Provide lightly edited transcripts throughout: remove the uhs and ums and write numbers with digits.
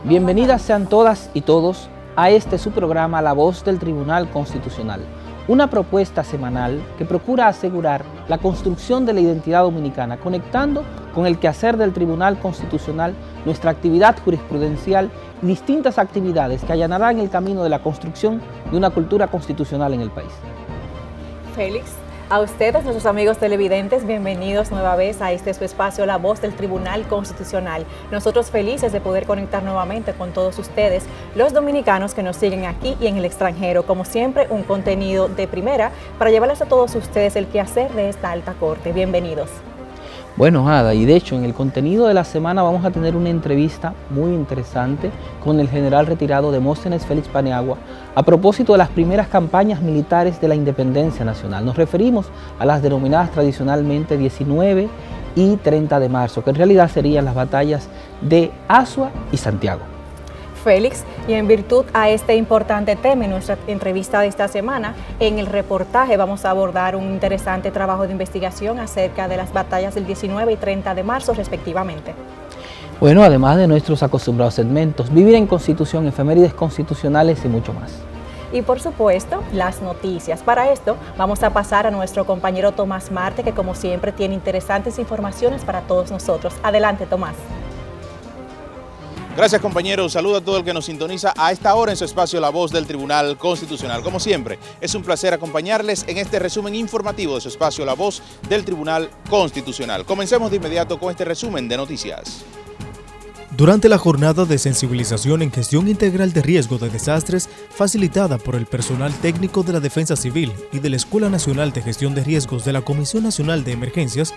Bienvenidas sean todas y todos a este su programa La Voz del Tribunal Constitucional, una propuesta semanal que procura asegurar la construcción de la identidad dominicana, conectando con el quehacer del Tribunal Constitucional nuestra actividad jurisprudencial y distintas actividades que allanarán el camino de la construcción de una cultura constitucional en el país. Félix, a ustedes, nuestros amigos televidentes, bienvenidos nueva vez a este su espacio, La Voz del Tribunal Constitucional. Nosotros felices de poder conectar nuevamente con todos ustedes, los dominicanos que nos siguen aquí y en el extranjero. Como siempre, un contenido de primera para llevarles a todos ustedes el quehacer de esta alta corte. Bienvenidos. Bueno, Ada, y de hecho en el contenido de la semana vamos a tener una entrevista muy interesante con el general retirado Demóstenes Félix Paniagua a propósito de las primeras campañas militares de la independencia nacional. Nos referimos a las denominadas tradicionalmente 19 y 30 de marzo, que en realidad serían las batallas de Azua y Santiago. Félix, y en virtud a este importante tema en nuestra entrevista de esta semana, en el reportaje vamos a abordar un interesante trabajo de investigación acerca de las batallas del 19 y 30 de marzo respectivamente. Bueno, además de nuestros acostumbrados segmentos, vivir en Constitución, efemérides constitucionales y mucho más. Y por supuesto, las noticias. Para esto vamos a pasar a nuestro compañero Tomás Marte, que como siempre tiene interesantes informaciones para todos nosotros. Adelante, Tomás. Gracias, compañeros. Saludo a todo el que nos sintoniza a esta hora en su espacio La Voz del Tribunal Constitucional. Como siempre, es un placer acompañarles en este resumen informativo de su espacio La Voz del Tribunal Constitucional. Comencemos de inmediato con este resumen de noticias. Durante la jornada de sensibilización en gestión integral de riesgo de desastres, facilitada por el personal técnico de la Defensa Civil y de la Escuela Nacional de Gestión de Riesgos de la Comisión Nacional de Emergencias,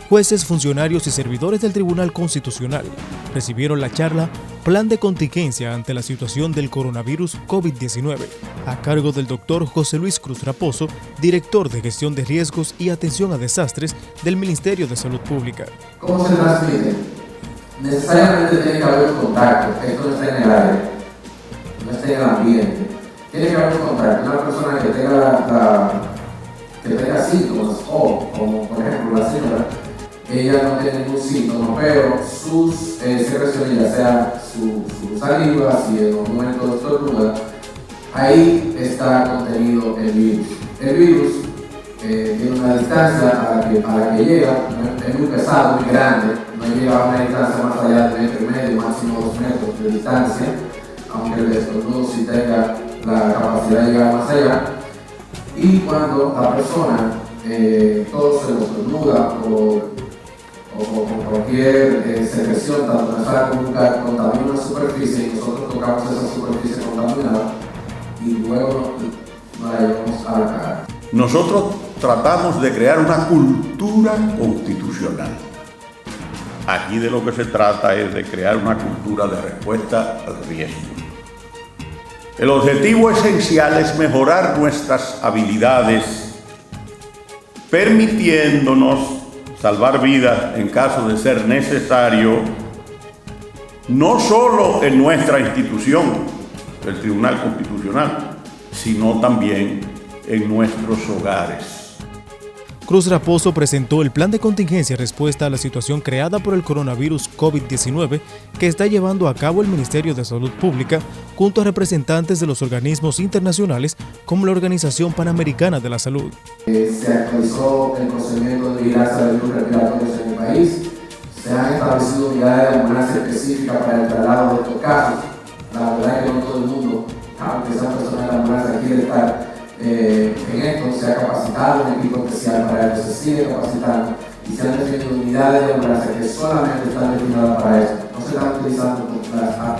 jueces, funcionarios y servidores del Tribunal Constitucional recibieron la charla Plan de Contingencia ante la situación del coronavirus COVID-19, a cargo del doctor José Luis Cruz Raposo, director de Gestión de Riesgos y Atención a Desastres del Ministerio de Salud Pública. ¿Cómo se transmite? Necesariamente tiene que haber un contacto, esto no está en el aire, no está en el ambiente. Tiene que haber un contacto, una persona que tenga síntomas, o como por ejemplo la señora, ella no tiene ningún síntoma, pero sus secreciones, ya sea su saliva, si en un momento estornuda, ahí está contenido el virus. El virus tiene una distancia a la que llega, es muy pesado, muy grande, no llega a una distancia más allá de 1,5 metros, máximo 2 metros de distancia, aunque el estornudo sí tenga la capacidad de llegar más allá. Y cuando la persona todo se lo estornuda o con cualquier secreción, tanto nasal como bucal, contamina una superficie y nosotros tocamos esa superficie contaminada y luego nos la llevamos a la cara. Nosotros tratamos de crear una cultura constitucional. Aquí de lo que se trata es de crear una cultura de respuesta al riesgo. El objetivo esencial es mejorar nuestras habilidades, permitiéndonos salvar vidas en caso de ser necesario, no solo en nuestra institución, el Tribunal Constitucional, sino también en nuestros hogares. Cruz Raposo presentó el plan de contingencia y respuesta a la situación creada por el coronavirus COVID-19 que está llevando a cabo el Ministerio de Salud Pública junto a representantes de los organismos internacionales como la Organización Panamericana de la Salud. Se actualizó el procedimiento de vigilancia de virus respiratorios en el país, se han establecido unidades de ambulancia específicas para el traslado de estos casos. La verdad es que no todo el mundo, aunque sean personas de la ambulancia, quiere estar en esto. Se ha capacitado un equipo especial para eso, se sigue capacitando y se han definido unidades de ambulancia que solamente están destinadas para eso. No se están utilizando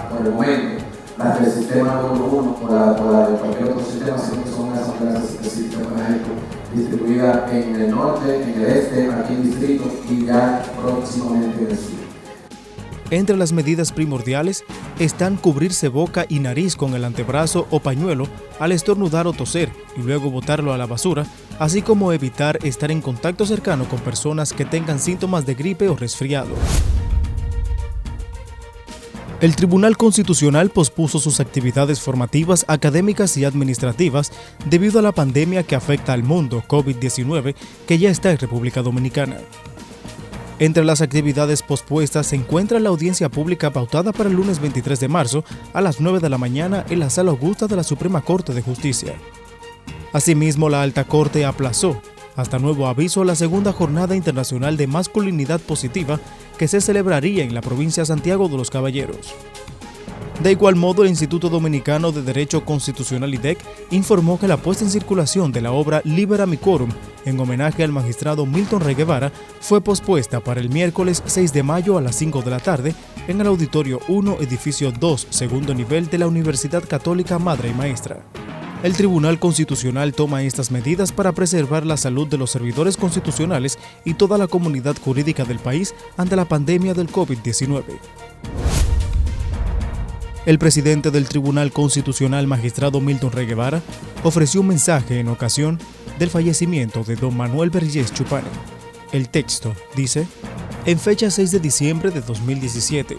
por el momento las del sistema número 1 o la de cualquier otro sistema, sino que son unas ambulancias específicas para esto, distribuidas en el norte, en el este, aquí en el distrito y ya próximamente en el sur. Entre las medidas primordiales están cubrirse boca y nariz con el antebrazo o pañuelo al estornudar o toser y luego botarlo a la basura, así como evitar estar en contacto cercano con personas que tengan síntomas de gripe o resfriado. El Tribunal Constitucional pospuso sus actividades formativas, académicas y administrativas debido a la pandemia que afecta al mundo COVID-19 que ya está en República Dominicana. Entre las actividades pospuestas se encuentra la audiencia pública pautada para el lunes 23 de marzo a las 9 de la mañana en la Sala Augusta de la Suprema Corte de Justicia. Asimismo, la Alta Corte aplazó, hasta nuevo aviso, la segunda jornada internacional de masculinidad positiva que se celebraría en la provincia de Santiago de los Caballeros. De igual modo, el Instituto Dominicano de Derecho Constitucional IDEC informó que la puesta en circulación de la obra Libera mi Quórum, en homenaje al magistrado Milton Rey Guevara, fue pospuesta para el miércoles 6 de mayo a las 5 de la tarde en el Auditorio 1, Edificio 2, segundo nivel de la Universidad Católica Madre y Maestra. El Tribunal Constitucional toma estas medidas para preservar la salud de los servidores constitucionales y toda la comunidad jurídica del país ante la pandemia del COVID-19. El presidente del Tribunal Constitucional, magistrado Milton Rey Guevara, ofreció un mensaje en ocasión del fallecimiento de don Manuel Vergés Chupani. El texto dice: en fecha 6 de diciembre de 2017,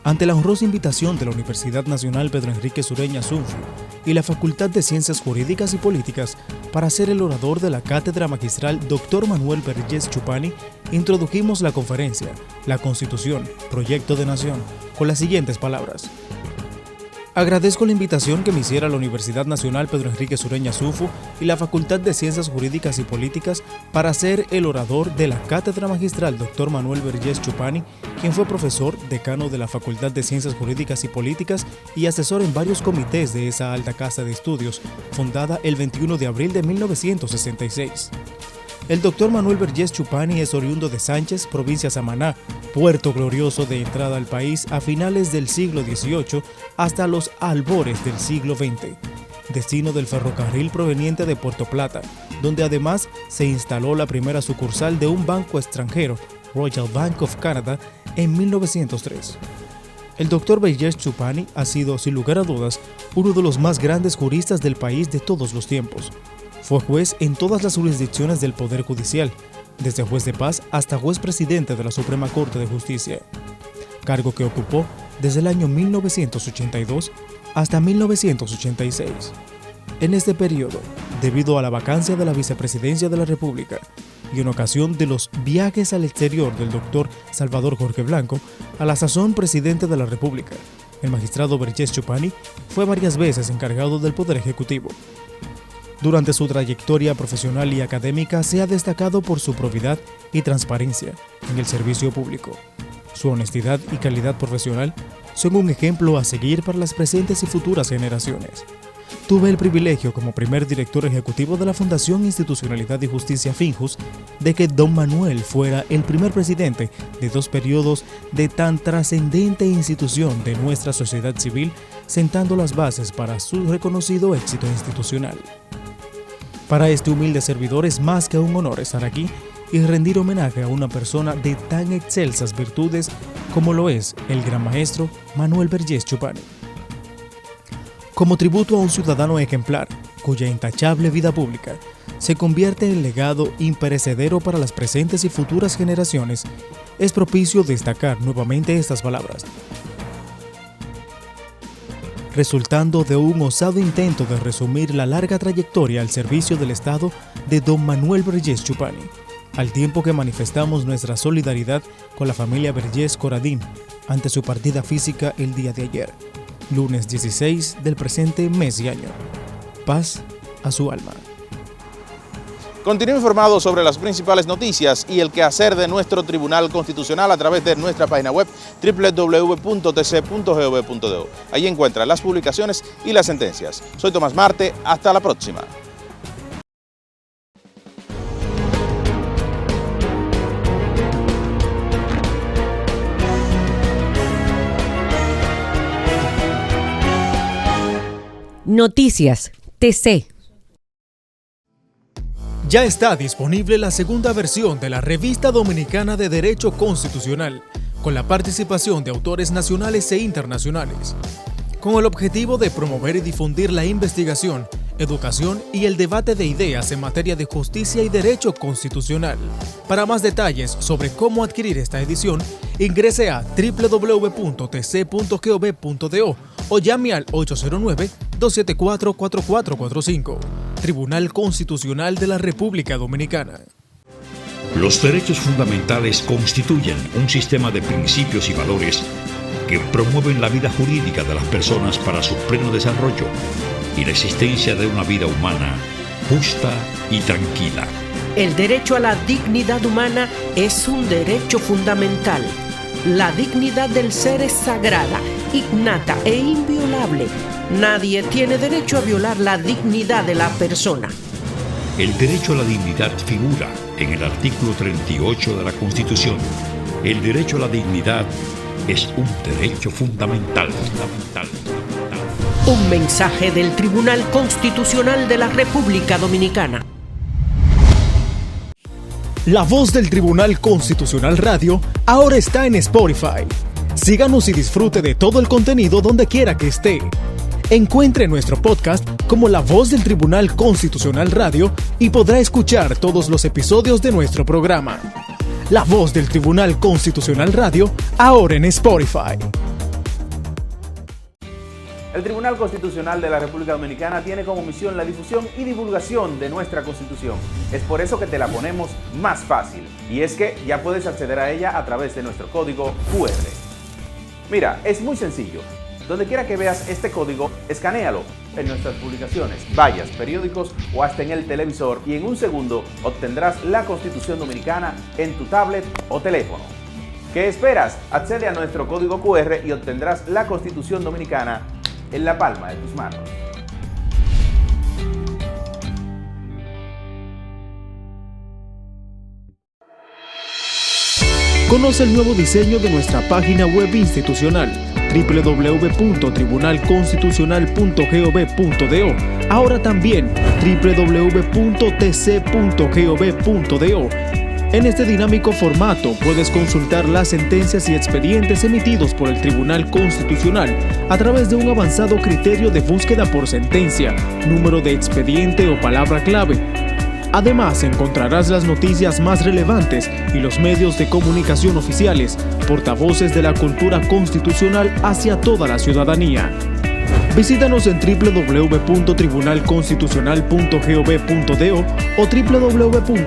ante la honrosa invitación de la Universidad Nacional Pedro Enrique Sureña Sunfu y la Facultad de Ciencias Jurídicas y Políticas para ser el orador de la Cátedra Magistral Dr. Manuel Vergés Chupani, introdujimos la conferencia La Constitución, Proyecto de Nación, con las siguientes palabras. Agradezco la invitación que me hiciera la Universidad Nacional Pedro Enrique Sureña Sunfu y la Facultad de Ciencias Jurídicas y Políticas para ser el orador de la Cátedra Magistral Dr. Manuel Vergés Chupani, quien fue profesor, decano de la Facultad de Ciencias Jurídicas y Políticas y asesor en varios comités de esa alta casa de estudios, fundada el 21 de abril de 1966. El doctor Manuel Vergés Chupani es oriundo de Sánchez, provincia Samaná, puerto glorioso de entrada al país a finales del siglo XVIII hasta los albores del siglo XX, destino del ferrocarril proveniente de Puerto Plata, donde además se instaló la primera sucursal de un banco extranjero, Royal Bank of Canada, en 1903. El doctor Vergés Chupani ha sido, sin lugar a dudas, uno de los más grandes juristas del país de todos los tiempos. Fue juez en todas las jurisdicciones del Poder Judicial, desde juez de paz hasta juez presidente de la Suprema Corte de Justicia, cargo que ocupó desde el año 1982 hasta 1986. En este periodo, debido a la vacancia de la vicepresidencia de la República y en ocasión de los viajes al exterior del doctor Salvador Jorge Blanco, a la sazón presidente de la República, el magistrado Vergés Chupani fue varias veces encargado del Poder Ejecutivo. Durante su trayectoria profesional y académica se ha destacado por su probidad y transparencia en el servicio público. Su honestidad y calidad profesional son un ejemplo a seguir para las presentes y futuras generaciones. Tuve el privilegio como primer director ejecutivo de la Fundación Institucionalidad y Justicia Finjus de que don Manuel fuera el primer presidente de 2 periodos de tan trascendente institución de nuestra sociedad civil, sentando las bases para su reconocido éxito institucional. Para este humilde servidor es más que un honor estar aquí y rendir homenaje a una persona de tan excelsas virtudes como lo es el gran maestro Manuel Vergés Chupani. Como tributo a un ciudadano ejemplar, cuya intachable vida pública se convierte en legado imperecedero para las presentes y futuras generaciones, es propicio destacar nuevamente estas palabras. Resultando de un osado intento de resumir la larga trayectoria al servicio del Estado de don Manuel Vergés Chupani, al tiempo que manifestamos nuestra solidaridad con la familia Vergés Coradín ante su partida física el día de ayer, lunes 16 del presente mes y año. Paz a su alma. Continúe informado sobre las principales noticias y el quehacer de nuestro Tribunal Constitucional a través de nuestra página web www.tc.gov.do. Allí encuentra las publicaciones y las sentencias. Soy Tomás Marte, hasta la próxima. Noticias TC. Ya está disponible la segunda versión de la Revista Dominicana de Derecho Constitucional, con la participación de autores nacionales e internacionales, con el objetivo de promover y difundir la investigación, educación y el debate de ideas en materia de justicia y derecho constitucional. Para más detalles sobre cómo adquirir esta edición, ingrese a www.tc.gov.do o llame al 809-274-4445. Tribunal Constitucional de la República Dominicana. Los derechos fundamentales constituyen un sistema de principios y valores que promueven la vida jurídica de las personas para su pleno desarrollo y la existencia de una vida humana justa y tranquila. El derecho a la dignidad humana es un derecho fundamental. La dignidad del ser es sagrada, innata e inviolable. Nadie tiene derecho a violar la dignidad de la persona. El derecho a la dignidad figura en el artículo 38 de la Constitución. El derecho a la dignidad es un derecho fundamental. Un mensaje del Tribunal Constitucional de la República Dominicana. La Voz del Tribunal Constitucional Radio ahora está en Spotify. Síganos y disfrute de todo el contenido donde quiera que esté. Encuentre nuestro podcast como La Voz del Tribunal Constitucional Radio y podrá escuchar todos los episodios de nuestro programa. La Voz del Tribunal Constitucional Radio, ahora en Spotify. El Tribunal Constitucional de la República Dominicana tiene como misión la difusión y divulgación de nuestra Constitución. Es por eso que te la ponemos más fácil. Y es que ya puedes acceder a ella a través de nuestro código QR. Mira, es muy sencillo. Donde quiera que veas este código, escanéalo en nuestras publicaciones, vallas, periódicos o hasta en el televisor y en un segundo obtendrás la Constitución Dominicana en tu tablet o teléfono. ¿Qué esperas? Accede a nuestro código QR y obtendrás la Constitución Dominicana en la palma de tus manos. Conoce el nuevo diseño de nuestra página web institucional www.tribunalconstitucional.gov.do, ahora también www.tc.gov.do. En este dinámico formato puedes consultar las sentencias y expedientes emitidos por el Tribunal Constitucional a través de un avanzado criterio de búsqueda por sentencia, número de expediente o palabra clave. Además, encontrarás las noticias más relevantes y los medios de comunicación oficiales, portavoces de la cultura constitucional hacia toda la ciudadanía. Visítanos en www.tribunalconstitucional.gov.do o www.tc.gov.do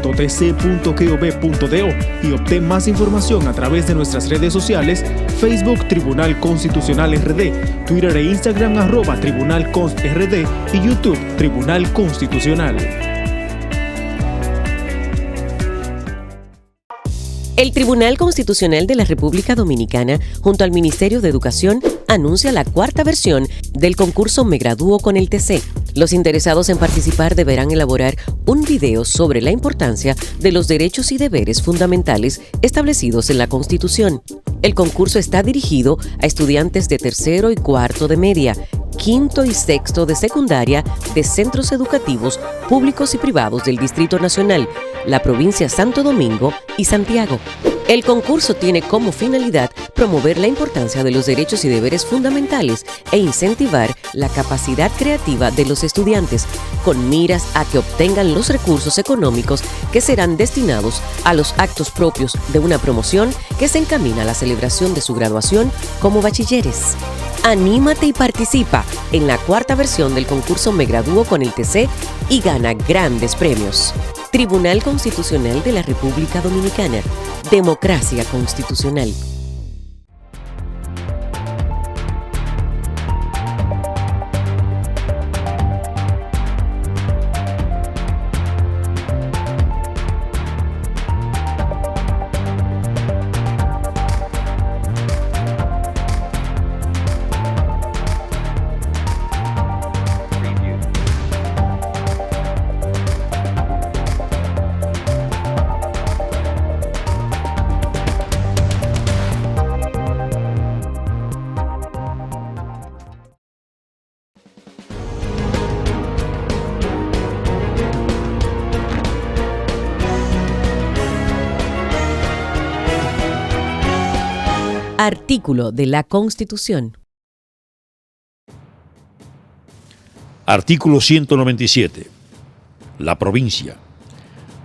y obtén más información a través de nuestras redes sociales: Facebook Tribunal Constitucional RD, Twitter e Instagram @TribunalConstRD y YouTube Tribunal Constitucional. El Tribunal Constitucional de la República Dominicana, junto al Ministerio de Educación, anuncia la cuarta versión del concurso Me Gradúo con el TC. Los interesados en participar deberán elaborar un video sobre la importancia de los derechos y deberes fundamentales establecidos en la Constitución. El concurso está dirigido a estudiantes de tercero y cuarto de media, quinto y sexto de secundaria de centros educativos públicos y privados del Distrito Nacional, la provincia Santo Domingo y Santiago. El concurso tiene como finalidad promover la importancia de los derechos y deberes fundamentales e incentivar la capacidad creativa de los estudiantes, con miras a que obtengan los recursos económicos que serán destinados a los actos propios de una promoción que se encamina a la celebración de su graduación como bachilleres. Anímate y participa en la cuarta versión del concurso Me Gradúo con el TC y gana grandes premios. Tribunal Constitucional de la República Dominicana. Democracia constitucional. Artículo de la Constitución. Artículo 197. La provincia.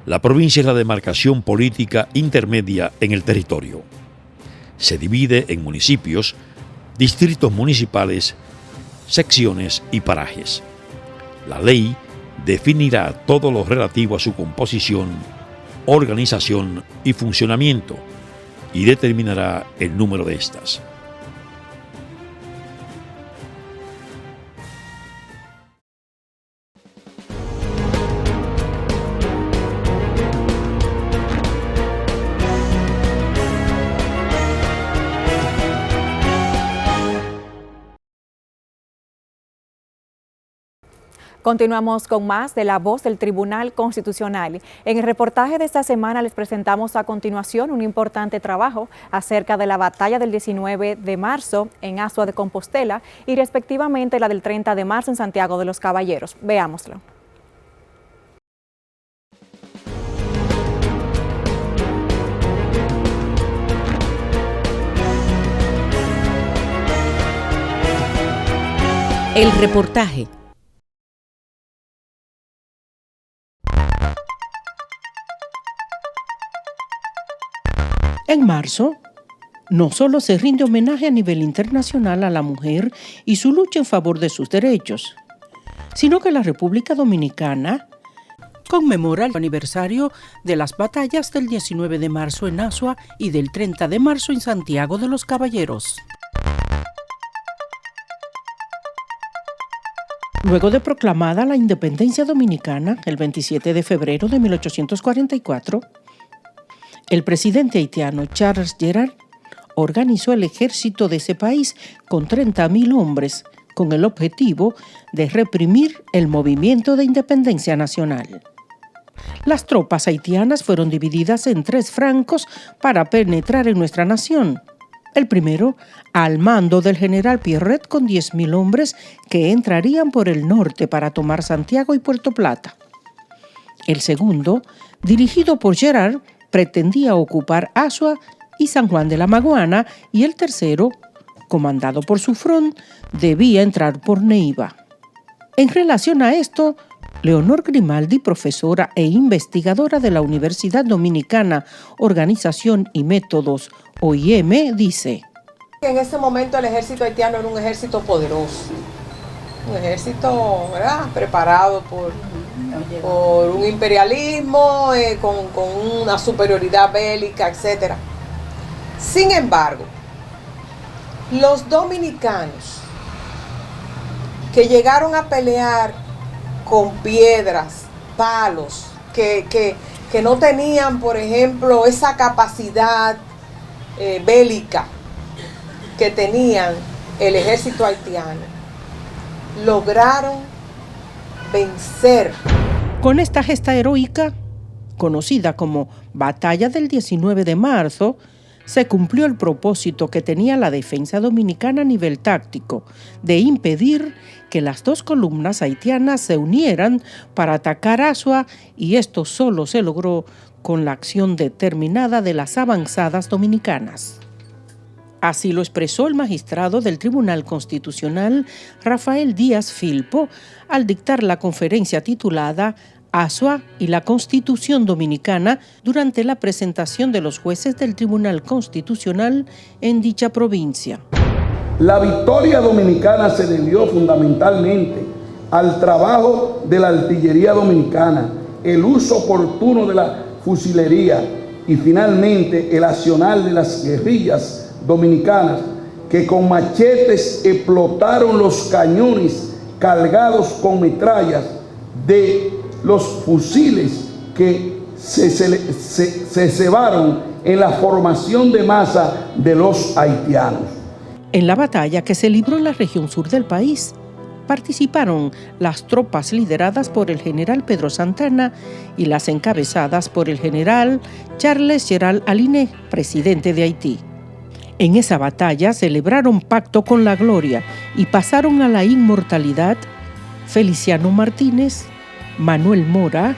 La provincia es la demarcación política intermedia en el territorio. Se divide en municipios, distritos municipales, secciones y parajes. La ley definirá todo lo relativo a su composición, organización y funcionamiento, y determinará el número de estas. Continuamos con más de La Voz del Tribunal Constitucional. En el reportaje de esta semana les presentamos a continuación un importante trabajo acerca de la batalla del 19 de marzo en Azua de Compostela y respectivamente la del 30 de marzo en Santiago de los Caballeros. Veámoslo. El reportaje. En marzo, no solo se rinde homenaje a nivel internacional a la mujer y su lucha en favor de sus derechos, sino que la República Dominicana conmemora el aniversario de las batallas del 19 de marzo en Azua y del 30 de marzo en Santiago de los Caballeros. Luego de proclamada la independencia dominicana el 27 de febrero de 1844, el presidente haitiano Charles Gerard organizó el ejército de ese país con 30,000 hombres con el objetivo de reprimir el movimiento de independencia nacional. Las tropas haitianas fueron divididas en 3 francos para penetrar en nuestra nación. El primero, al mando del general Pierret, con 10,000 hombres que entrarían por el norte para tomar Santiago y Puerto Plata. El segundo, dirigido por Gerard, pretendía ocupar Azua y San Juan de la Maguana, y el tercero, comandado por Sufrón, debía entrar por Neiva. En relación a esto, Leonor Grimaldi, profesora e investigadora de la Universidad Dominicana, Organización y Métodos, OIM, dice: en ese momento el ejército haitiano era un ejército poderoso, un ejército, ¿verdad?, preparado por un imperialismo, con una superioridad bélica, etc. Sin embargo, los dominicanos que llegaron a pelear con piedras, palos, que no tenían, por ejemplo, esa capacidad bélica que tenían el ejército haitiano, lograron vencer. Con esta gesta heroica, conocida como Batalla del 19 de marzo, se cumplió el propósito que tenía la defensa dominicana a nivel táctico, de impedir que las 2 columnas haitianas se unieran para atacar Azua, y esto solo se logró con la acción determinada de las avanzadas dominicanas. Así lo expresó el magistrado del Tribunal Constitucional, Rafael Díaz Filpo, al dictar la conferencia titulada Azua y la Constitución Dominicana durante la presentación de los jueces del Tribunal Constitucional en dicha provincia. La victoria dominicana se debió fundamentalmente al trabajo de la artillería dominicana, el uso oportuno de la fusilería y finalmente el accionar de las guerrillas dominicanas, que con machetes explotaron los cañones cargados con metrallas de los fusiles que se cebaron en la formación de masa de los haitianos. En la batalla que se libró en la región sur del país, participaron las tropas lideradas por el general Pedro Santana y las encabezadas por el general Charles Gerald Aliné, presidente de Haití. En esa batalla celebraron pacto con la gloria y pasaron a la inmortalidad Feliciano Martínez, Manuel Mora,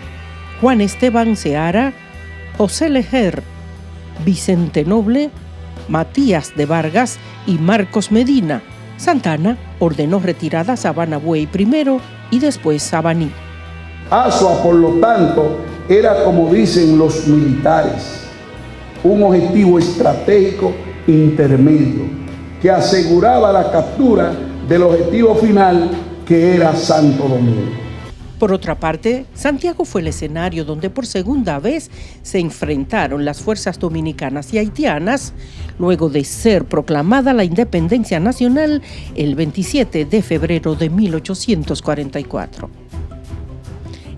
Juan Esteban Seara, José Lejer, Vicente Noble, Matías de Vargas y Marcos Medina. Santana ordenó retirar a Sabana Buey primero y después Sabaní. Azua, por lo tanto, era, como dicen los militares, un objetivo estratégico intermedio que aseguraba la captura del objetivo final, que era Santo Domingo. Por otra parte, Santiago fue el escenario donde por segunda vez se enfrentaron las fuerzas dominicanas y haitianas, luego de ser proclamada la independencia nacional el 27 de febrero de 1844.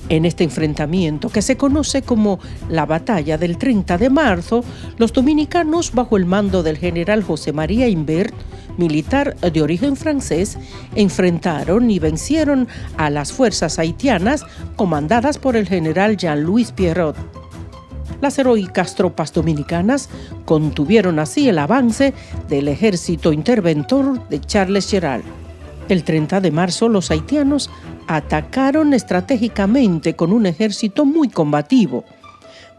En este enfrentamiento, que se conoce como la Batalla del 30 de marzo, los dominicanos, bajo el mando del general José María Imbert, militar de origen francés, enfrentaron y vencieron a las fuerzas haitianas comandadas por el general Jean-Louis Pierrot. Las heroicas tropas dominicanas contuvieron así el avance del ejército interventor de Charles Gerald. El 30 de marzo los haitianos atacaron estratégicamente con un ejército muy combativo,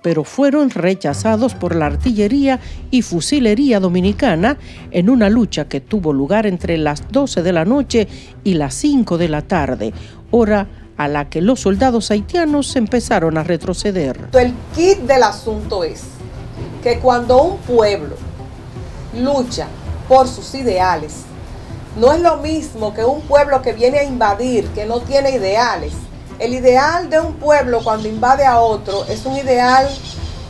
pero fueron rechazados por la artillería y fusilería dominicana en una lucha que tuvo lugar entre las 12 de la noche y las 5 de la tarde, hora a la que los soldados haitianos empezaron a retroceder. El kit del asunto es que cuando un pueblo lucha por sus ideales, no es lo mismo que un pueblo que viene a invadir, que no tiene ideales. El ideal de un pueblo cuando invade a otro es un ideal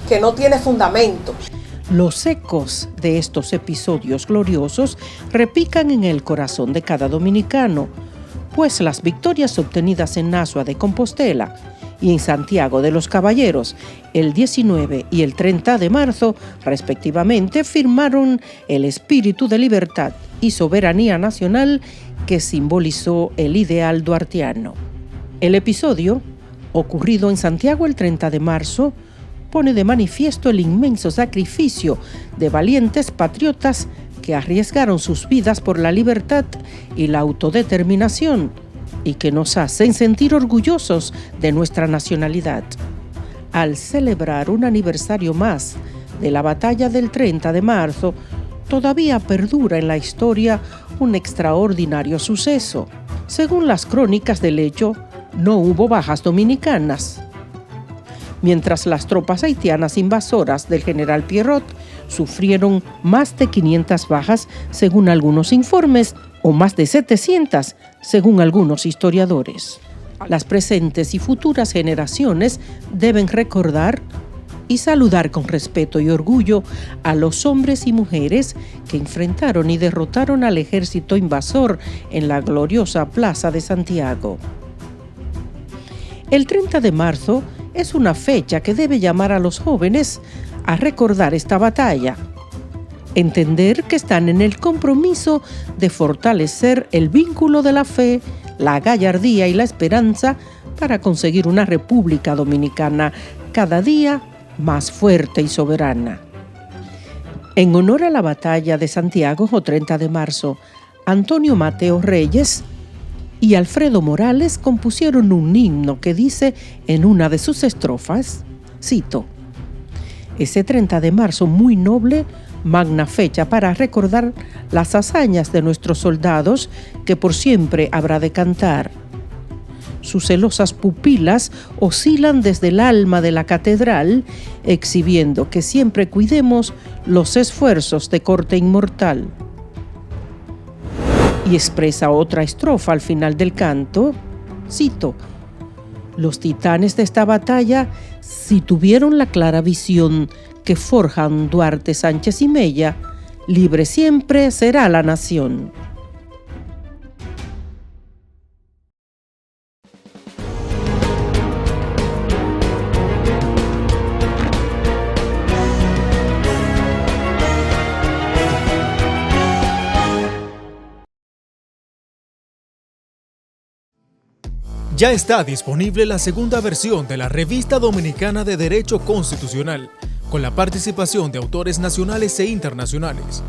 que no tiene fundamento. Los ecos de estos episodios gloriosos repican en el corazón de cada dominicano, pues las victorias obtenidas en Azua de Compostela y en Santiago de los Caballeros el 19 y el 30 de marzo, respectivamente, firmaron el espíritu de libertad y soberanía nacional que simbolizó el ideal duartiano. El episodio, ocurrido en Santiago el 30 de marzo, pone de manifiesto el inmenso sacrificio de valientes patriotas que arriesgaron sus vidas por la libertad y la autodeterminación y que nos hacen sentir orgullosos de nuestra nacionalidad. Al celebrar un aniversario más de la batalla del 30 de marzo, todavía perdura en la historia un extraordinario suceso. Según las crónicas del hecho, no hubo bajas dominicanas, mientras las tropas haitianas invasoras del general Pierrot sufrieron más de 500 bajas según algunos informes o más de 700 según algunos historiadores. Las presentes y futuras generaciones deben recordar y saludar con respeto y orgullo a los hombres y mujeres que enfrentaron y derrotaron al ejército invasor en la gloriosa Plaza de Santiago. El 30 de marzo es una fecha que debe llamar a los jóvenes a recordar esta batalla, entender que están en el compromiso de fortalecer el vínculo de la fe, la gallardía y la esperanza para conseguir una República Dominicana cada día más fuerte y soberana. En honor a la batalla de Santiago, o 30 de marzo, Antonio Mateo Reyes y Alfredo Morales compusieron un himno que dice en una de sus estrofas, cito: ese 30 de marzo muy noble, magna fecha para recordar las hazañas de nuestros soldados que por siempre habrá de cantar. Sus celosas pupilas oscilan desde el alma de la catedral, exhibiendo que siempre cuidemos los esfuerzos de corte inmortal. Y expresa otra estrofa al final del canto, cito: los titanes de esta batalla, si tuvieron la clara visión que forjan Duarte, Sánchez y Mella, libre siempre será la nación. Ya está disponible la segunda versión de la Revista Dominicana de Derecho Constitucional, con la participación de autores nacionales e internacionales,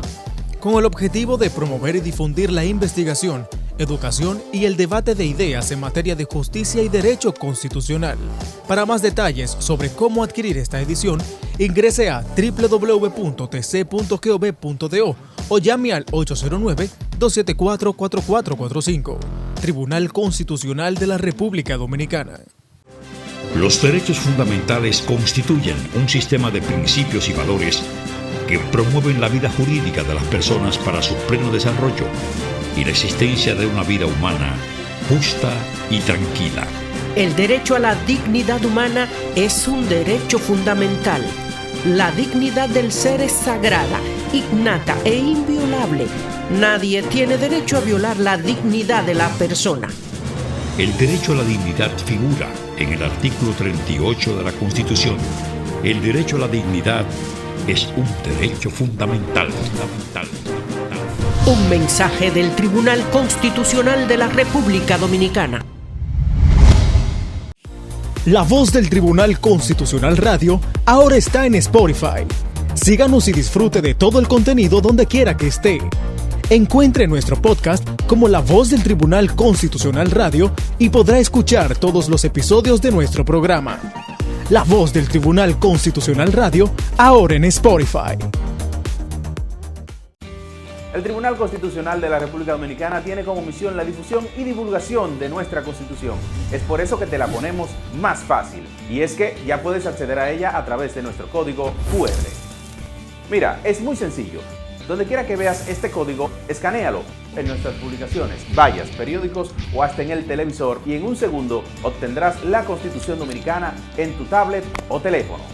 con el objetivo de promover y difundir la investigación, educación y el debate de ideas en materia de justicia y derecho constitucional. Para más detalles sobre cómo adquirir esta edición, ingrese a www.tc.gov.do o llame al 809-274-4445. Tribunal Constitucional de la República Dominicana. Los derechos fundamentales constituyen un sistema de principios y valores que promueven la vida jurídica de las personas para su pleno desarrollo y la existencia de una vida humana justa y tranquila. El derecho a la dignidad humana es un derecho fundamental. La dignidad del ser es sagrada, innata e inviolable. Nadie tiene derecho a violar la dignidad de la persona. El derecho a la dignidad figura en el artículo 38 de la Constitución. El derecho a la dignidad es un derecho fundamental. Un mensaje del Tribunal Constitucional de la República Dominicana. La Voz del Tribunal Constitucional Radio ahora está en Spotify. Síganos y disfrute de todo el contenido donde quiera que esté. Encuentre nuestro podcast como La Voz del Tribunal Constitucional Radio y podrá escuchar todos los episodios de nuestro programa. La Voz del Tribunal Constitucional Radio ahora en Spotify. El Tribunal Constitucional de la República Dominicana tiene como misión la difusión y divulgación de nuestra Constitución. Es por eso que te la ponemos más fácil. Y es que ya puedes acceder a ella a través de nuestro código QR. Mira, es muy sencillo. Donde quiera que veas este código, escanéalo en nuestras publicaciones, vallas, periódicos o hasta en el televisor y en un segundo obtendrás la Constitución Dominicana en tu tablet o teléfono.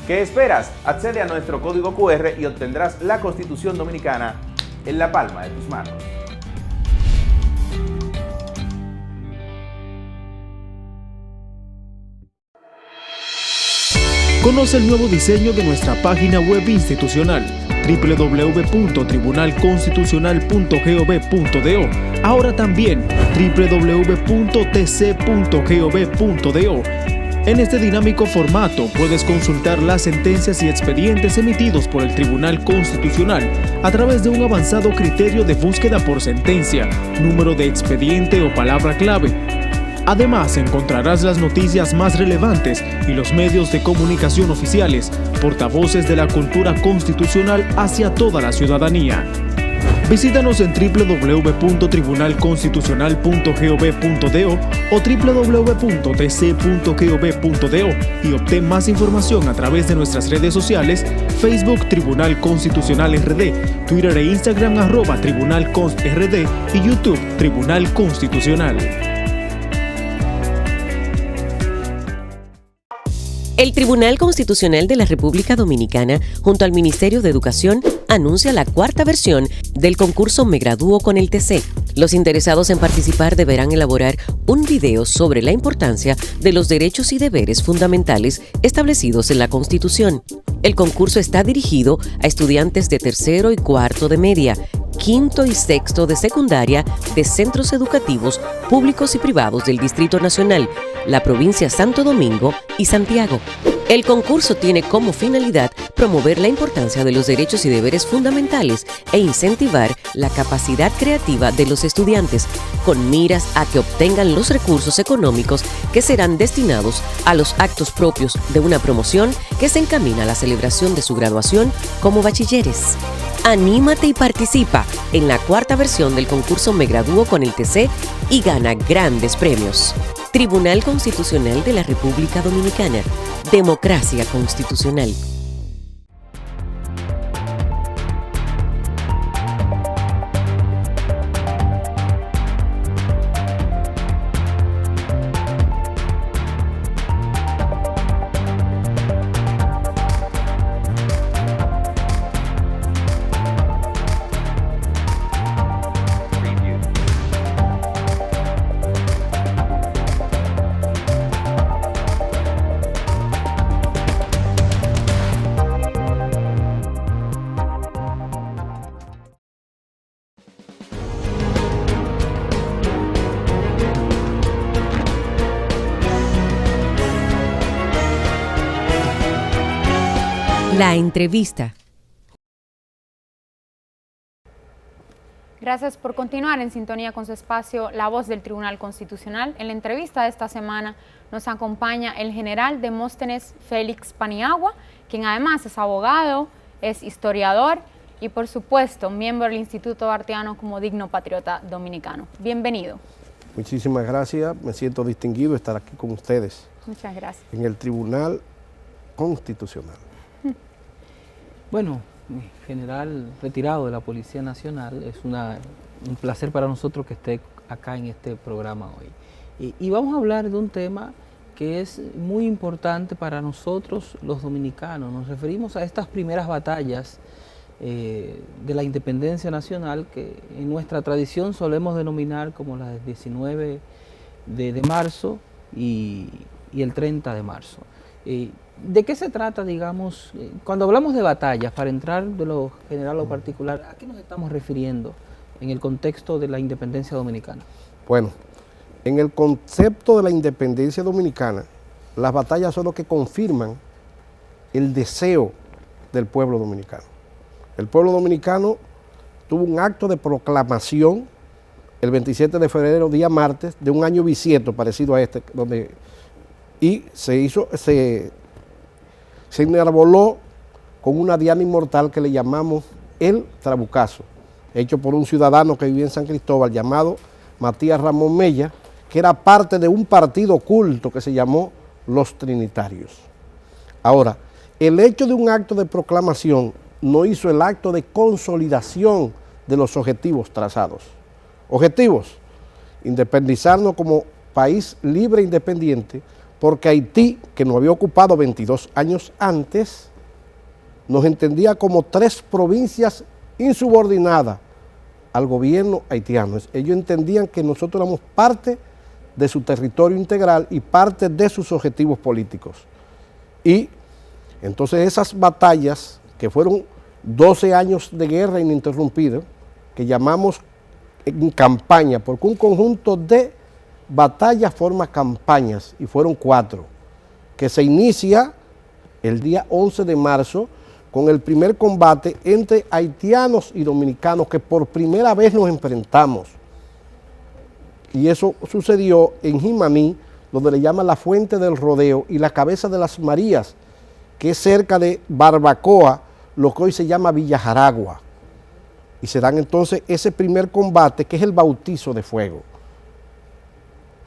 ¿Qué esperas? Accede a nuestro código QR y obtendrás la Constitución Dominicana en la palma de tus manos. Conoce el nuevo diseño de nuestra página web institucional www.tribunalconstitucional.gov.do. Ahora también www.tc.gov.do. En este dinámico formato puedes consultar las sentencias y expedientes emitidos por el Tribunal Constitucional a través de un avanzado criterio de búsqueda por sentencia, número de expediente o palabra clave. Además, encontrarás las noticias más relevantes y los medios de comunicación oficiales, portavoces de la cultura constitucional hacia toda la ciudadanía. Visítanos en www.tribunalconstitucional.gov.do o www.tc.gov.do y obtén más información a través de nuestras redes sociales, Facebook Tribunal Constitucional RD, Twitter e Instagram @TribunalConstRD y YouTube Tribunal Constitucional. El Tribunal Constitucional de la República Dominicana, junto al Ministerio de Educación, anuncia la cuarta versión del concurso Me Gradúo con el TC. Los interesados en participar deberán elaborar un video sobre la importancia de los derechos y deberes fundamentales establecidos en la Constitución. El concurso está dirigido a estudiantes de tercero y cuarto de media, quinto y sexto de secundaria de centros educativos públicos y privados del Distrito Nacional, la provincia Santo Domingo y Santiago. El concurso tiene como finalidad promover la importancia de los derechos y deberes fundamentales e incentivar la capacidad creativa de los estudiantes, con miras a que obtengan los recursos económicos que serán destinados a los actos propios de una promoción que se encamina a la celebración de su graduación como bachilleres. Anímate y participa en la cuarta versión del concurso Me Gradúo con el TC y gana grandes premios. Tribunal Constitucional de la República Dominicana. Democracia constitucional. La entrevista. Gracias por continuar en sintonía con su espacio La Voz del Tribunal Constitucional. En la entrevista de esta semana nos acompaña el general Demóstenes Félix Paniagua, quien además es abogado, es historiador y por supuesto miembro del Instituto Arteano como digno patriota dominicano. Bienvenido. Muchísimas gracias, me siento distinguido de estar aquí con ustedes. Muchas gracias. En el Tribunal Constitucional. Bueno, general retirado de la Policía Nacional, es un placer para nosotros que esté acá en este programa hoy. Y vamos a hablar de un tema que es muy importante para nosotros los dominicanos. Nos referimos a estas primeras batallas de la independencia nacional que en nuestra tradición solemos denominar como las del 19 de marzo y el 30 de marzo. ¿De qué se trata, digamos, cuando hablamos de batallas, para entrar de lo general a lo particular, a qué nos estamos refiriendo en el contexto de la independencia dominicana? Bueno, en el concepto de la independencia dominicana, las batallas son lo que confirman el deseo del pueblo dominicano. El pueblo dominicano tuvo un acto de proclamación el 27 de febrero, día martes, de un año bisiesto parecido a este, y se enarboló con una diana inmortal que le llamamos el Trabucazo, hecho por un ciudadano que vivía en San Cristóbal llamado Matías Ramón Mella, que era parte de un partido oculto que se llamó Los Trinitarios. Ahora, el hecho de un acto de proclamación no hizo el acto de consolidación de los objetivos trazados. Objetivos: independizarnos como país libre e independiente, porque Haití, que nos había ocupado 22 años antes, nos entendía como 3 provincias insubordinadas al gobierno haitiano. Ellos entendían que nosotros éramos parte de su territorio integral y parte de sus objetivos políticos. Y entonces esas batallas, que fueron 12 años de guerra ininterrumpida, que llamamos en campaña, porque un conjunto de batallas forma campañas, y fueron 4, que se inicia el día 11 de marzo con el primer combate entre haitianos y dominicanos, que por primera vez nos enfrentamos. Y eso sucedió en Jimaní, donde le llaman la Fuente del Rodeo y la Cabeza de las Marías, que es cerca de Barbacoa, lo que hoy se llama Villa Jaragua. Y se dan entonces ese primer combate, que es el bautizo de fuego.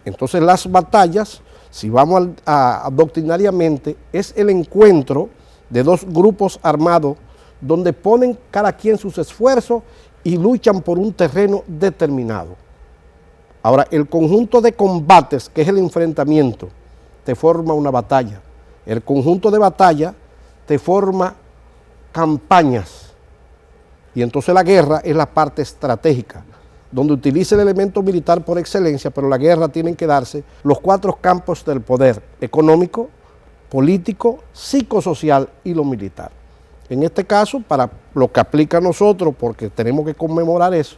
Entonces las batallas, si vamos doctrinariamente, es el encuentro de 2 grupos armados donde ponen cada quien sus esfuerzos y luchan por un terreno determinado. Ahora, el conjunto de combates, que es el enfrentamiento, te forma una batalla. El conjunto de batalla te forma campañas. Y entonces la guerra es la parte estratégica, donde utiliza el elemento militar por excelencia, pero la guerra tienen que darse los 4 campos del poder: económico, político, psicosocial y lo militar. En este caso, para lo que aplica a nosotros, porque tenemos que conmemorar eso,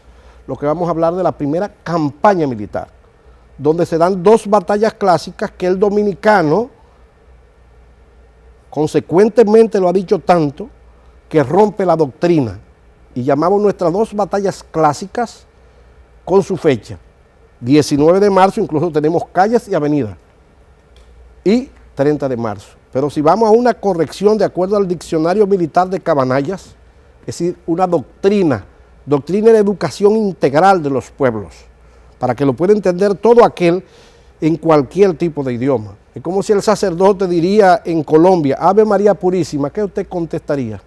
lo que vamos a hablar de la primera campaña militar, donde se dan 2 batallas clásicas que el dominicano consecuentemente lo ha dicho tanto que rompe la doctrina, y llamamos nuestras 2 batallas clásicas con su fecha: 19 de marzo, incluso tenemos calles y avenidas, y 30 de marzo. Pero si vamos a una corrección de acuerdo al diccionario militar de Cabanallas, es decir, una doctrina de educación integral de los pueblos, para que lo pueda entender todo aquel en cualquier tipo de idioma. Es como si el sacerdote diría en Colombia: Ave María Purísima, ¿qué usted contestaría?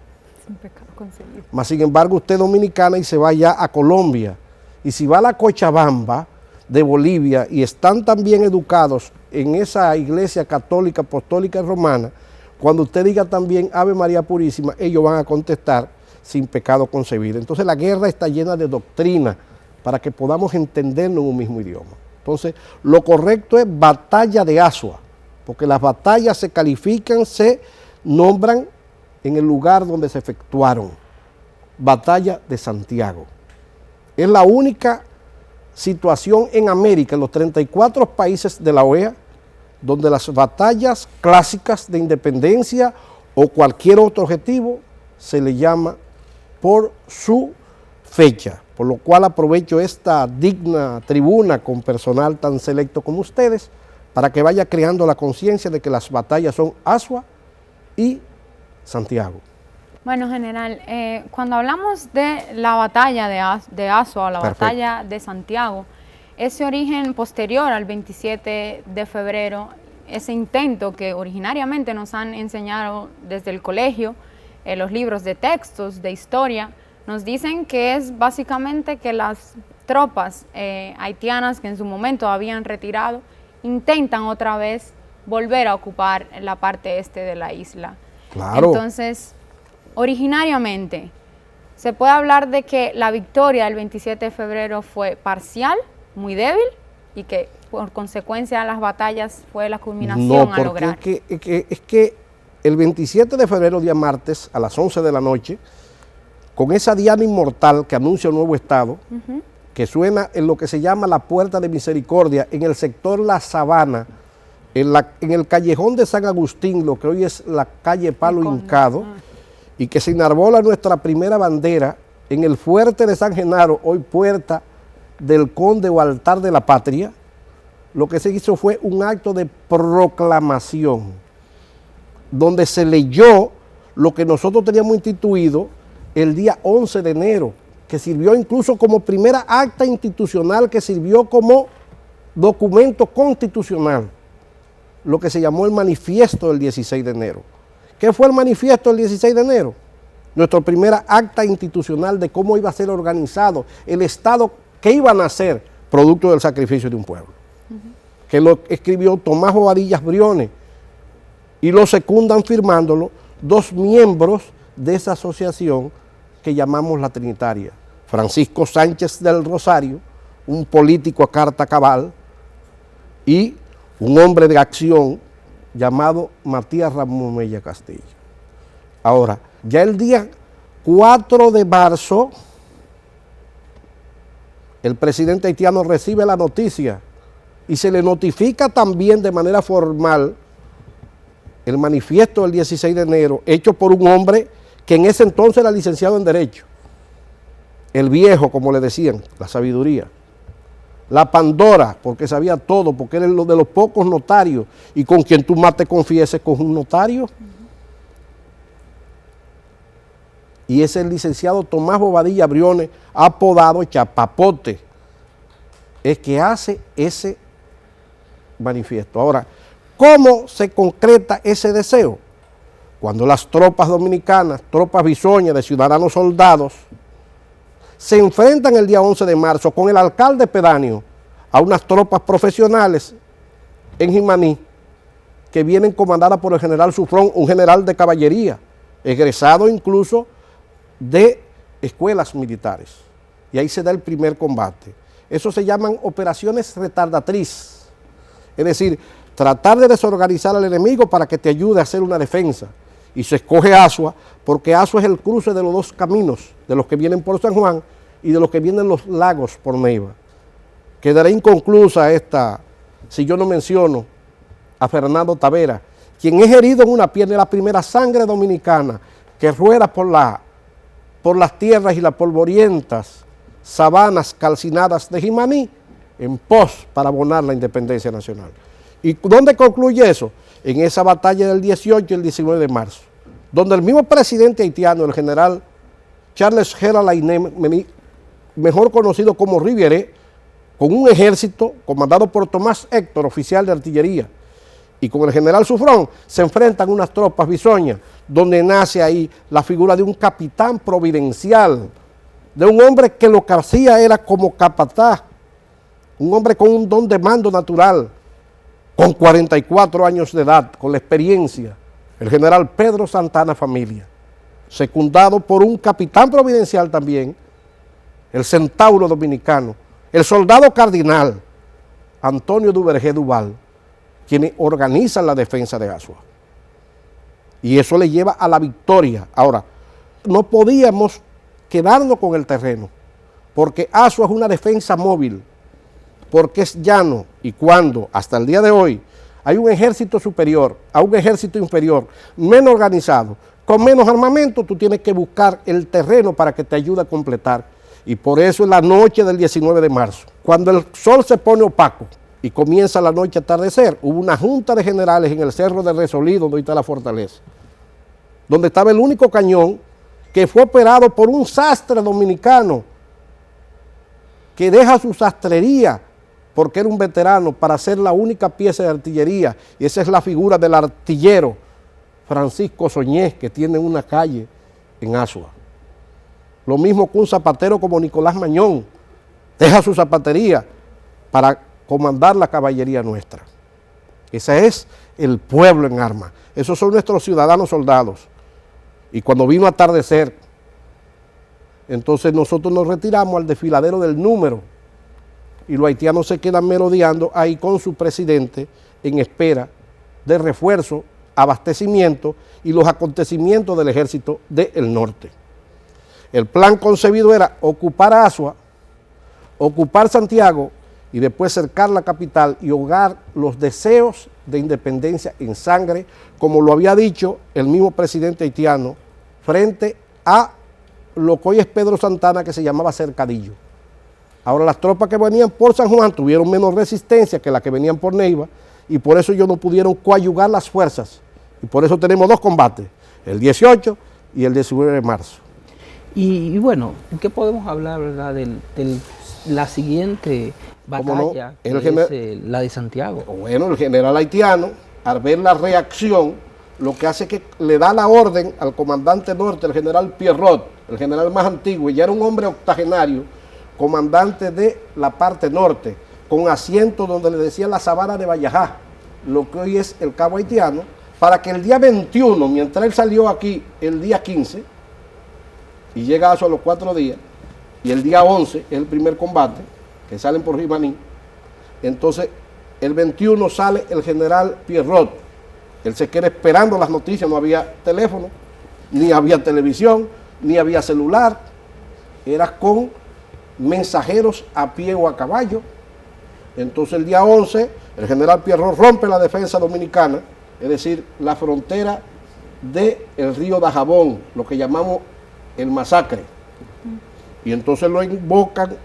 Sin pecado concebido. Mas sin embargo, usted es dominicana y se va ya a Colombia, y si va a la Cochabamba de Bolivia y están también educados en esa iglesia católica, apostólica y romana, cuando usted diga también Ave María Purísima, ellos van a contestar: sin pecado concebido. Entonces la guerra está llena de doctrina para que podamos entendernos en un mismo idioma. Entonces lo correcto es batalla de Asua, porque las batallas se califican, se nombran en el lugar donde se efectuaron. Batalla de Santiago. Es la única situación en América, en los 34 países de la OEA, donde las batallas clásicas de independencia o cualquier otro objetivo se le llama por su fecha, por lo cual aprovecho esta digna tribuna con personal tan selecto como ustedes para que vaya creando la conciencia de que las batallas son Asua y Santiago. Bueno, general, cuando hablamos de la batalla de Asua o la Perfecto. batalla de Santiago, ese origen posterior al 27 de febrero, ese intento que originariamente nos han enseñado desde el colegio, los libros de textos, de historia, nos dicen que es básicamente que las tropas haitianas que en su momento habían retirado, intentan otra vez volver a ocupar la parte este de la isla. Claro. Entonces, originariamente, se puede hablar de que la victoria del 27 de febrero fue parcial, muy débil, y que por consecuencia de las batallas fue la culminación a lograr. Es que el 27 de febrero, día martes, a las 11 de la noche, con esa diana inmortal que anuncia un nuevo estado, que suena en lo que se llama la Puerta de Misericordia, en el sector La Sabana, en el callejón de San Agustín, lo que hoy es la calle Palo Hincado, y que se enarbola nuestra primera bandera en el fuerte de San Genaro, hoy Puerta del Conde o Altar de la Patria. Lo que se hizo fue un acto de proclamación, donde se leyó lo que nosotros teníamos instituido el día 11 de enero, que sirvió incluso como primera acta institucional, que sirvió como documento constitucional, lo que se llamó el manifiesto del 16 de enero. ¿Qué fue el manifiesto del 16 de enero? Nuestra primera acta institucional de cómo iba a ser organizado el Estado que iba a nacer producto del sacrificio de un pueblo, que lo escribió Tomás Bobadillas Briones, y lo secundan firmándolo 2 miembros de esa asociación que llamamos la Trinitaria: Francisco Sánchez del Rosario, un político a carta cabal, y un hombre de acción llamado Matías Ramón Mella Castillo. Ahora, ya el día 4 de marzo, el presidente haitiano recibe la noticia y se le notifica también de manera formal el manifiesto del 16 de enero, hecho por un hombre que en ese entonces era licenciado en Derecho, el viejo, como le decían, la sabiduría, la Pandora, porque sabía todo, porque era uno de los pocos notarios, y con quien tú más te confieses con un notario. Y es el licenciado Tomás Bobadilla Briones, apodado Chapapote, es que hace ese manifiesto. Ahora, ¿cómo se concreta ese deseo? Cuando las tropas dominicanas, tropas bisoñas de ciudadanos soldados, se enfrentan el día 11 de marzo con el alcalde pedáneo a unas tropas profesionales en Jimaní, que vienen comandadas por el general Sufrón, un general de caballería, egresado incluso de escuelas militares. Y ahí se da el primer combate. Eso se llaman operaciones retardatriz, es decir, tratar de desorganizar al enemigo para que te ayude a hacer una defensa. Y se escoge Asua, porque Asua es el cruce de los 2 caminos, de los que vienen por San Juan y de los que vienen los lagos por Neiva. Quedará inconclusa esta, si yo no menciono a Fernando Tavera, quien es herido en una pierna, la primera sangre dominicana que rueda por las tierras y las polvorientas sabanas calcinadas de Jimaní en pos para abonar la independencia nacional. ¿Y dónde concluye eso? En esa batalla del 18 y el 19 de marzo, donde el mismo presidente haitiano, el general Charles Gera Lainé, mejor conocido como Rivieré, con un ejército comandado por Tomás Héctor, oficial de artillería, y con el general Sufrón, se enfrentan unas tropas bisoñas, donde nace ahí la figura de un capitán providencial, de un hombre que lo que hacía era como capataz, un hombre con un don de mando natural, con 44 años de edad, con la experiencia, el general Pedro Santana Familia, secundado por un capitán providencial también, el centauro dominicano, el soldado cardinal, Antonio Duvergé Duval, quienes organizan la defensa de Asua. Y eso le lleva a la victoria. Ahora, no podíamos quedarnos con el terreno, porque Asua es una defensa móvil, porque es llano, y cuando hasta el día de hoy hay un ejército superior a un ejército inferior, menos organizado, con menos armamento, tú tienes que buscar el terreno para que te ayude a completar. Y por eso en la noche del 19 de marzo, cuando el sol se pone opaco y comienza la noche a atardecer, hubo una junta de generales en el Cerro de Resolí, donde está la fortaleza, donde estaba el único cañón que fue operado por un sastre dominicano que deja su sastrería porque era un veterano para hacer la única pieza de artillería, y esa es la figura del artillero Francisco Soñés, que tiene una calle en Asua. Lo mismo que un zapatero como Nicolás Mañón, deja su zapatería para comandar la caballería nuestra. Ese es el pueblo en armas. Esos son nuestros ciudadanos soldados. Y cuando vino a atardecer, entonces nosotros nos retiramos al desfiladero del Número y los haitianos se quedan merodeando ahí con su presidente en espera de refuerzo, abastecimiento y los acontecimientos del ejército del norte. El plan concebido era ocupar Asua, ocupar Santiago y después cercar la capital y ahogar los deseos de independencia en sangre, como lo había dicho el mismo presidente haitiano, frente a lo que hoy es Pedro Santana, que se llamaba Cercadillo. Ahora las tropas que venían por San Juan tuvieron menos resistencia que las que venían por Neiva, y por eso ellos no pudieron coadyuvar las fuerzas, y por eso tenemos dos combates, el 18 y el 19 de marzo. Y bueno, ¿qué podemos hablar, verdad, de la siguiente batalla, no? que es la de Santiago? Bueno, el general haitiano, al ver la reacción, lo que hace es que le da la orden al comandante norte, el general Pierrot, el general más antiguo, y ya era un hombre octogenario, comandante de la parte norte, con asiento donde le decía la sabana de Vallajá, lo que hoy es el Cabo Haitiano, para que el día 21, mientras él salió aquí el día 15, y llega a eso a los 4 días, y el día 11 es el primer combate, que salen por Jimaní, entonces el 21 sale el general Pierrot, él se queda esperando las noticias, no había teléfono, ni había televisión, ni había celular, era con mensajeros a pie o a caballo. Entonces el día 11 el general Pierrot rompe la defensa dominicana, es decir, la frontera del río Dajabón, lo que llamamos el masacre. Y entonces lo invocan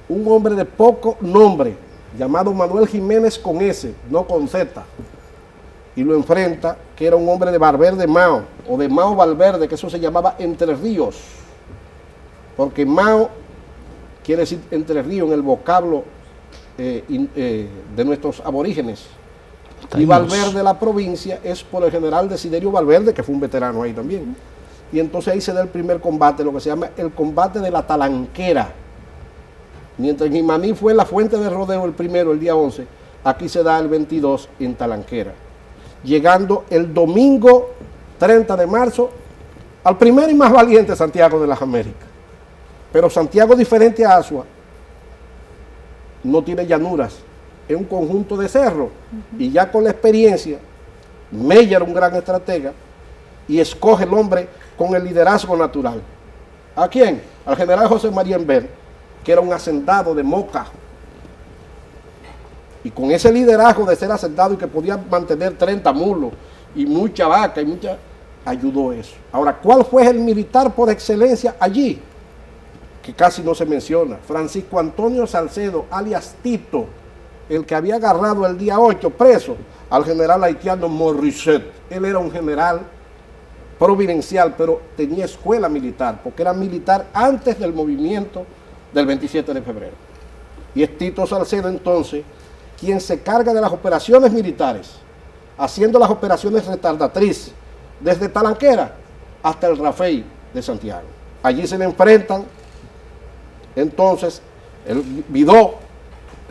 un hombre de poco nombre, llamado Manuel Jiménez con S, no con Z, y lo enfrenta, que era un hombre de Valverde Mao, o de Mao Valverde, que eso se llamaba Entre Ríos, porque Mao quiere decir Entre Ríos en el vocablo de nuestros aborígenes. Y Valverde, la provincia, es por el general Desiderio Valverde, que fue un veterano ahí también. Y entonces ahí se da el primer combate, lo que se llama el combate de la Talanquera. Mientras en Jimaní fue la fuente de rodeo el primero, el día 11, aquí se da el 22 en Talanquera. Llegando el domingo 30 de marzo al primer y más valiente Santiago de las Américas. Pero Santiago, diferente a Asua, no tiene llanuras, es un conjunto de cerros. Y ya con la experiencia, Mella era un gran estratega y escoge el hombre con el liderazgo natural. ¿A quién? Al general José María Enver, que era un hacendado de Moca. Y con ese liderazgo de ser hacendado y que podía mantener 30 mulos y mucha vaca y mucha, ayudó eso. Ahora, ¿cuál fue el militar por excelencia allí? Que casi no se menciona. Francisco Antonio Salcedo, alias Tito, el que había agarrado el día 8 preso al general haitiano Morisset. Él era un general providencial, pero tenía escuela militar, porque era militar antes del movimiento del 27 de febrero. Y es Tito Salcedo entonces quien se carga de las operaciones militares, haciendo las operaciones retardatrices, desde Talanquera hasta el Rafey de Santiago. Allí se le enfrentan entonces el Vidó,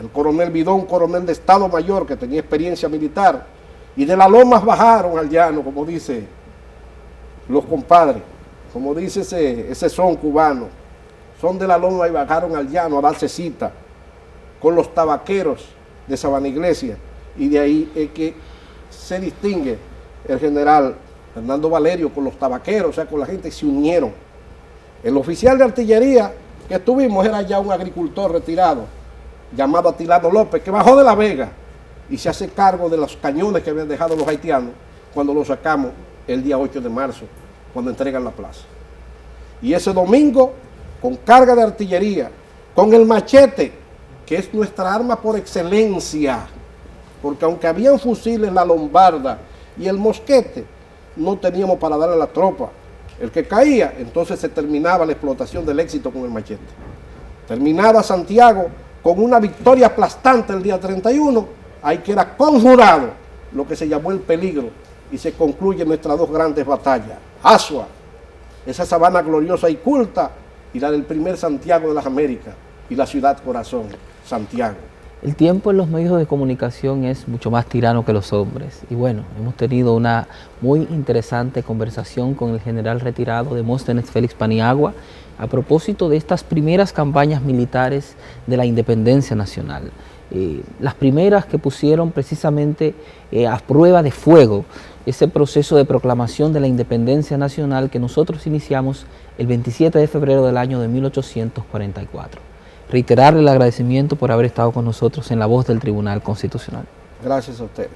el coronel Vidó, un coronel de Estado Mayor que tenía experiencia militar, y de las lomas bajaron al llano, como dice los compadres, como dice ese son cubano, son de la loma y bajaron al llano a darse cita con los tabaqueros de Sabana Iglesia, y de ahí es que se distingue el general Fernando Valerio con los tabaqueros, o sea, con la gente, se unieron. El oficial de artillería que tuvimos era ya un agricultor retirado, llamado Atilano López, que bajó de La Vega y se hace cargo de los cañones que habían dejado los haitianos cuando los sacamos el día 8 de marzo, cuando entregan la plaza. Y ese domingo, con carga de artillería, con el machete, que es nuestra arma por excelencia, porque aunque habían fusiles, la lombarda y el mosquete, no teníamos para darle a la tropa. El que caía, entonces se terminaba la explotación del éxito con el machete. Terminaba Santiago con una victoria aplastante el día 31, ahí queda conjurado lo que se llamó el peligro, y se concluyen nuestras dos grandes batallas. Asua, esa sabana gloriosa y culta, y la del primer Santiago de las Américas, y la ciudad corazón, Santiago. El tiempo en los medios de comunicación es mucho más tirano que los hombres. Y bueno, hemos tenido una muy interesante conversación con el general retirado Demóstenes Félix Paniagua a propósito de estas primeras campañas militares de la independencia nacional. Las primeras que pusieron precisamente a prueba de fuego ese proceso de proclamación de la independencia nacional que nosotros iniciamos el 27 de febrero del año de 1844. Reiterarle el agradecimiento por haber estado con nosotros en La Voz del Tribunal Constitucional. Gracias a ustedes.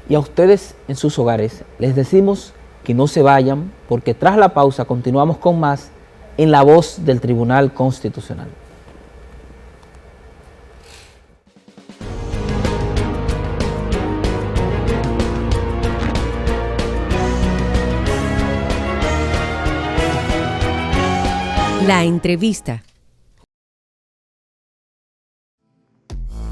Y a ustedes en sus hogares les decimos que no se vayan, porque tras la pausa continuamos con más en La Voz del Tribunal Constitucional. La entrevista.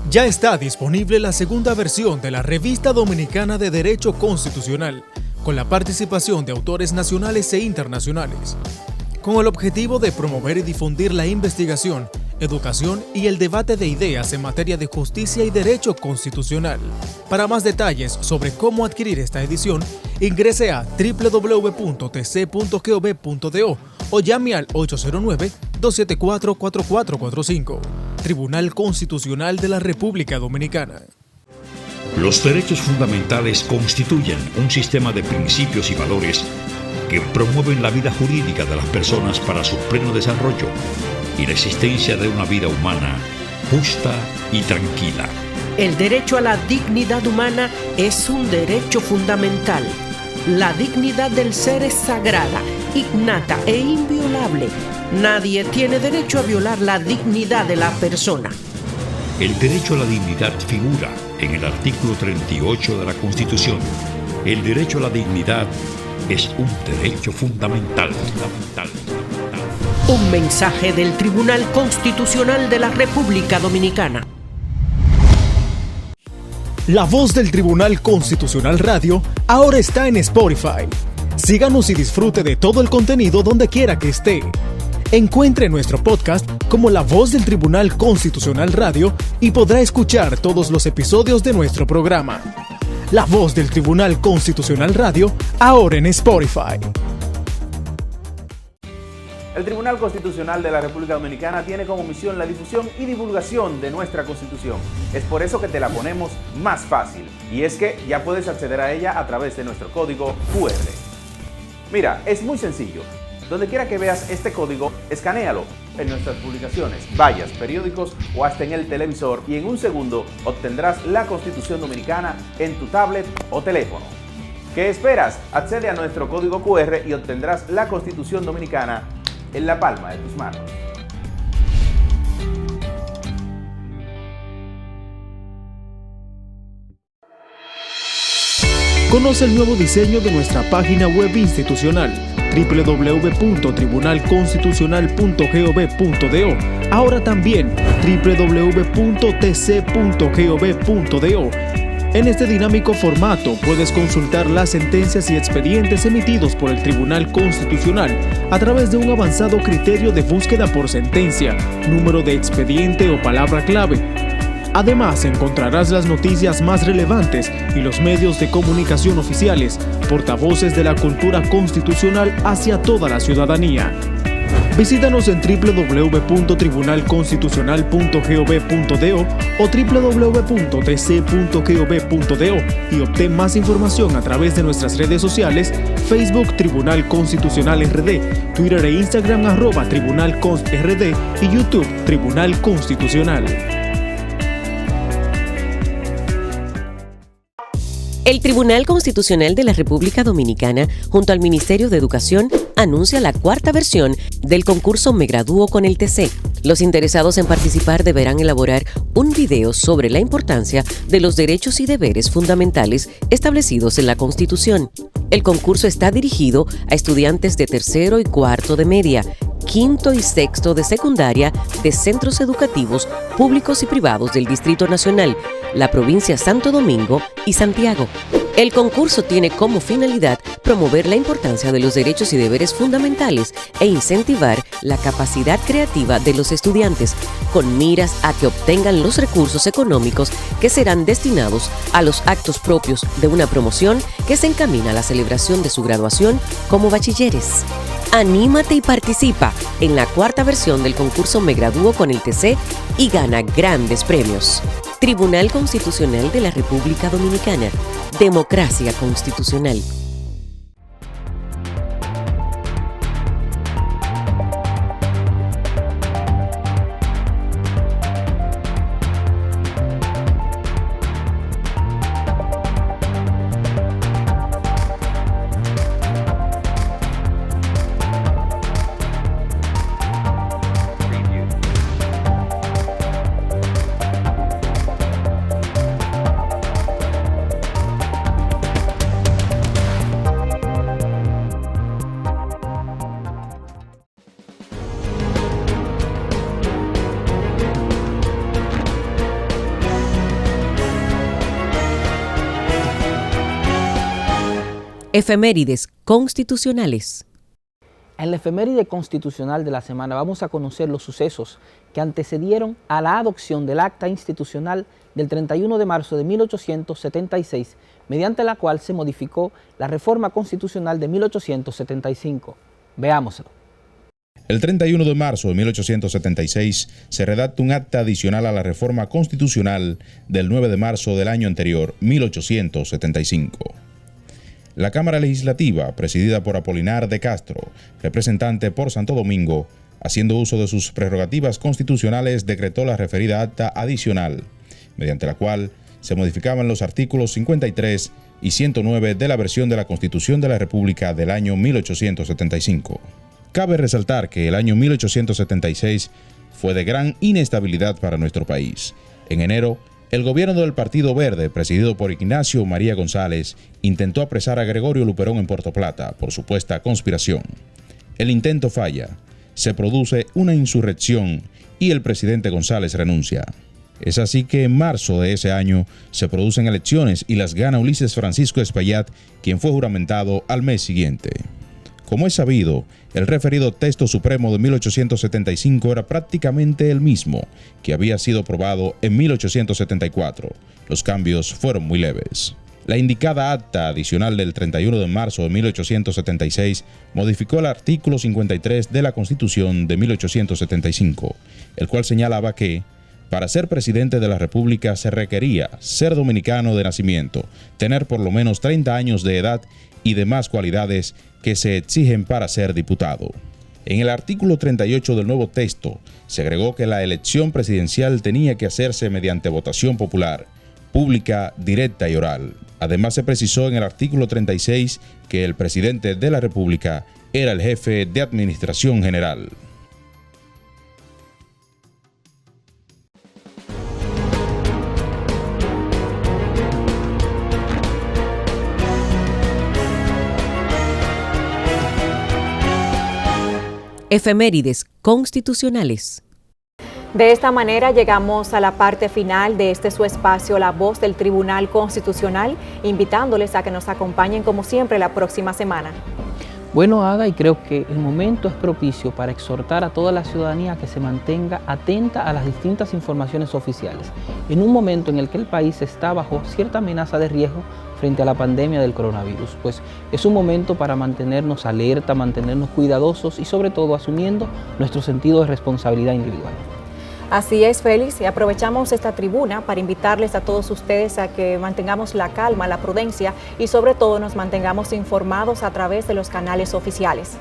Ya está disponible la segunda versión de la Revista Dominicana de Derecho Constitucional, con la participación de autores nacionales e internacionales, con el objetivo de promover y difundir la investigación, educación y el debate de ideas en materia de justicia y derecho constitucional. Para más detalles sobre cómo adquirir esta edición, ingrese a www.tc.gov.do o llame al 809-274-4445. Tribunal Constitucional de la República Dominicana. Los derechos fundamentales constituyen un sistema de principios y valores que promueven la vida jurídica de las personas para su pleno desarrollo y la existencia de una vida humana justa y tranquila. El derecho a la dignidad humana es un derecho fundamental. La dignidad del ser es sagrada, innata e inviolable. Nadie tiene derecho a violar la dignidad de la persona. El derecho a la dignidad figura en el artículo 38 de la Constitución. El derecho a la dignidad es un derecho fundamental. Un mensaje del Tribunal Constitucional de la República Dominicana. La Voz del Tribunal Constitucional Radio ahora está en Spotify. Síganos y disfrute de todo el contenido donde quiera que esté. Encuentre nuestro podcast como La Voz del Tribunal Constitucional Radio y podrá escuchar todos los episodios de nuestro programa. La Voz del Tribunal Constitucional Radio, ahora en Spotify. El Tribunal Constitucional de la República Dominicana tiene como misión la difusión y divulgación de nuestra Constitución. Es por eso que te la ponemos más fácil. Y es que ya puedes acceder a ella a través de nuestro código QR. Mira, es muy sencillo. Donde quiera que veas este código, escanéalo en nuestras publicaciones, vallas, periódicos o hasta en el televisor y en un segundo obtendrás la Constitución Dominicana en tu tablet o teléfono. ¿Qué esperas? Accede a nuestro código QR y obtendrás la Constitución Dominicana en la palma de tus manos. Conoce el nuevo diseño de nuestra página web institucional www.tribunalconstitucional.gov.do, ahora también www.tc.gov.do. En este dinámico formato puedes consultar las sentencias y expedientes emitidos por el Tribunal Constitucional a través de un avanzado criterio de búsqueda por sentencia, número de expediente o palabra clave. Además, encontrarás las noticias más relevantes y los medios de comunicación oficiales, portavoces de la cultura constitucional hacia toda la ciudadanía. Visítanos en www.tribunalconstitucional.gov.do o www.tc.gov.do y obtén más información a través de nuestras redes sociales, Facebook Tribunal Constitucional RD, Twitter e Instagram @TribunalConstRD y YouTube Tribunal Constitucional. El Tribunal Constitucional de la República Dominicana, junto al Ministerio de Educación, anuncia la cuarta versión del concurso Me Gradúo con el TC. Los interesados en participar deberán elaborar un video sobre la importancia de los derechos y deberes fundamentales establecidos en la Constitución. El concurso está dirigido a estudiantes de tercero y cuarto de media, quinto y sexto de secundaria de centros educativos públicos y privados del Distrito Nacional, la provincia Santo Domingo y Santiago. El concurso tiene como finalidad promover la importancia de los derechos y deberes fundamentales e incentivar la capacidad creativa de los estudiantes, con miras a que obtengan los recursos económicos que serán destinados a los actos propios de una promoción que se encamina a la celebración de su graduación como bachilleres. Anímate y participa en la 4ª versión del concurso Me Gradúo con el TC y gana grandes premios. Tribunal Constitucional de la República Dominicana. Democracia constitucional. Efemérides constitucionales. En la efeméride constitucional de la semana vamos a conocer los sucesos que antecedieron a la adopción del Acta Institucional del 31 de marzo de 1876, mediante la cual se modificó la Reforma Constitucional de 1875. Veámoslo. El 31 de marzo de 1876 se redacta un acta adicional a la Reforma Constitucional del 9 de marzo del año anterior, 1875. La Cámara Legislativa, presidida por Apolinar de Castro, representante por Santo Domingo, haciendo uso de sus prerrogativas constitucionales, decretó la referida acta adicional, mediante la cual se modificaban los artículos 53 y 109 de la versión de la Constitución de la República del año 1875. Cabe resaltar que el año 1876 fue de gran inestabilidad para nuestro país. En enero, el gobierno del Partido Verde, presidido por Ignacio María González, intentó apresar a Gregorio Luperón en Puerto Plata por supuesta conspiración. El intento falla, se produce una insurrección y el presidente González renuncia. Es así que en marzo de ese año se producen elecciones y las gana Ulises Francisco Espaillat, quien fue juramentado al mes siguiente. Como es sabido, el referido texto supremo de 1875 era prácticamente el mismo que había sido aprobado en 1874. Los cambios fueron muy leves. La indicada acta adicional del 31 de marzo de 1876 modificó el artículo 53 de la Constitución de 1875, el cual señalaba que, para ser presidente de la República se requería ser dominicano de nacimiento, tener por lo menos 30 años de edad y demás cualidades que se exigen para ser diputado. En el artículo 38 del nuevo texto se agregó que la elección presidencial tenía que hacerse mediante votación popular, pública, directa y oral. Además se precisó en el artículo 36 que el presidente de la República era el jefe de administración general. Efemérides constitucionales. De esta manera llegamos a la parte final de su espacio La Voz del Tribunal Constitucional, invitándoles a que nos acompañen como siempre la próxima semana. Bueno, Ada, y creo que el momento es propicio para exhortar a toda la ciudadanía que se mantenga atenta a las distintas informaciones oficiales, en un momento en el que el país está bajo cierta amenaza de riesgo frente a la pandemia del coronavirus, pues es un momento para mantenernos alerta, mantenernos cuidadosos y sobre todo asumiendo nuestro sentido de responsabilidad individual. Así es, Félix, y aprovechamos esta tribuna para invitarles a todos ustedes a que mantengamos la calma, la prudencia y sobre todo nos mantengamos informados a través de los canales oficiales.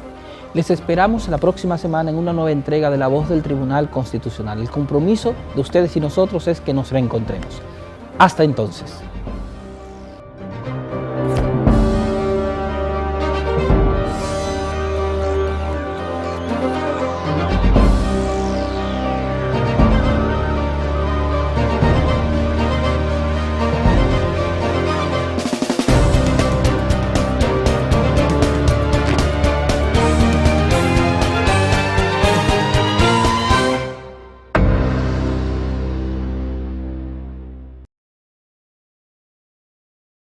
Les esperamos la próxima semana en una nueva entrega de La Voz del Tribunal Constitucional. El compromiso de ustedes y nosotros es que nos reencontremos. Hasta entonces.